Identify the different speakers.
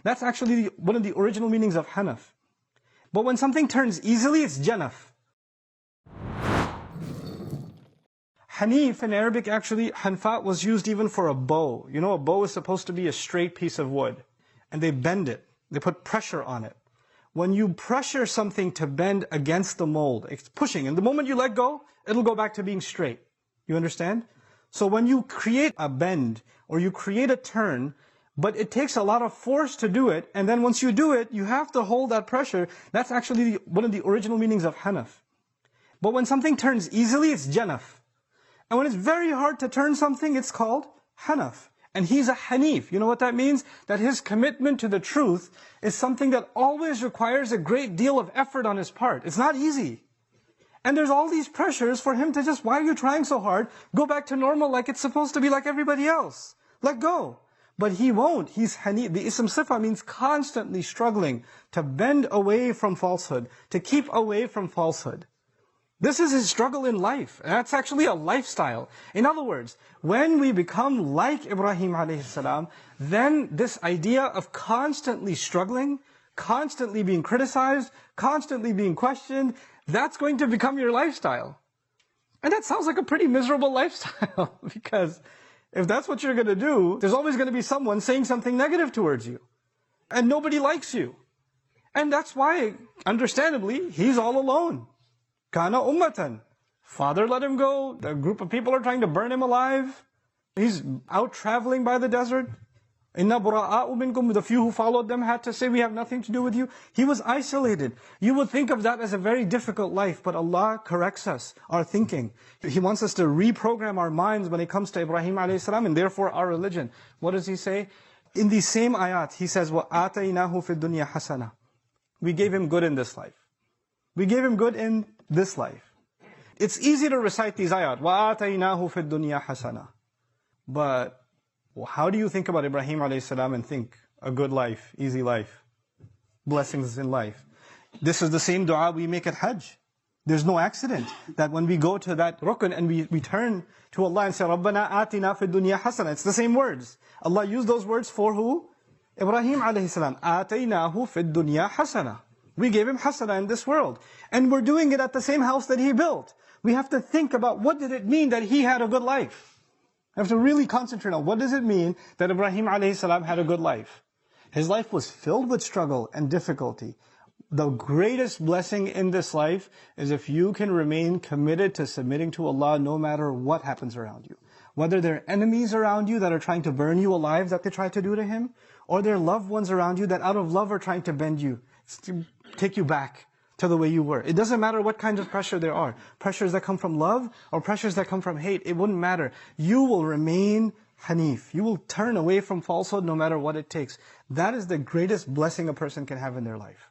Speaker 1: That's actually one of the original meanings of Hanaf. But when something turns easily, it's Janaf. Hanif in Arabic, actually, Hanfa was used even for a bow. You know, a bow is supposed to be a straight piece of wood. And they bend it. They put pressure on it. When you pressure something to bend against the mold, it's pushing. And the moment you let go, it'll go back to being straight. You understand? So when you create a bend, or you create a turn, but it takes a lot of force to do it, and then once you do it, you have to hold that pressure. That's actually one of the original meanings of Hanaf. But when something turns easily, it's Janaf. And when it's very hard to turn something, it's called Hanaf. And he's a Hanif. You know what that means? That his commitment to the truth is something that always requires a great deal of effort on his part. It's not easy. And there's all these pressures for him to just, why are you trying so hard? Go back to normal like it's supposed to be like everybody else. Let go. But he won't. He's Hanif. The Ism Sifa means constantly struggling to bend away from falsehood, to keep away from falsehood. This is his struggle in life. That's actually a lifestyle. In other words, when we become like Ibrahim alayhi salam, then this idea of constantly struggling, constantly being criticized, constantly being questioned, that's going to become your lifestyle. And that sounds like a pretty miserable lifestyle, because if that's what you're going to do, there's always going to be someone saying something negative towards you. And nobody likes you. And that's why, understandably, he's all alone. Kana ummatan. Father let him go. The group of people are trying to burn him alive. He's out traveling by the desert. Inna bura'a'u minkum. The few who followed them had to say, we have nothing to do with you. He was isolated. You would think of that as a very difficult life, but Allah corrects us, our thinking. He wants us to reprogram our minds when it comes to Ibrahim alayhi salam, and therefore our religion. What does he say? In these same ayat, he says, وَآتَيْنَاهُ فِي الدُّنْيَا حَسَنًا. We gave him good in this life. We gave him good in this life. It's easy to recite these ayat. وَآتَيْنَاهُ فِي الدُّنْيَا حَسَنًا. But how do you think about Ibrahim alayhi salam and think a good life, easy life, blessings in life? This is the same dua we make at Hajj. There's no accident that when we go to that rukn and we turn to Allah and say, رَبَّنَا آتِنَا فِي الدُّنْيَا حَسَنًا. It's the same words. Allah used those words for who? Ibrahim alayhi salam. آتَيْنَاهُ فِي الدُّنْيا حَسَنًا. We gave him hasana in this world. And we're doing it at the same house that he built. We have to think about, what did it mean that he had a good life? We have to really concentrate on, what does it mean that Ibrahim alayhi salam had a good life? His life was filled with struggle and difficulty. The greatest blessing in this life is if you can remain committed to submitting to Allah no matter what happens around you. Whether there are enemies around you that are trying to burn you alive that they try to do to him, or there are loved ones around you that out of love are trying to bend you, to take you back to the way you were. It doesn't matter what kinds of pressure there are. Pressures that come from love or pressures that come from hate. It wouldn't matter. You will remain Hanif. You will turn away from falsehood no matter what it takes. That is the greatest blessing a person can have in their life.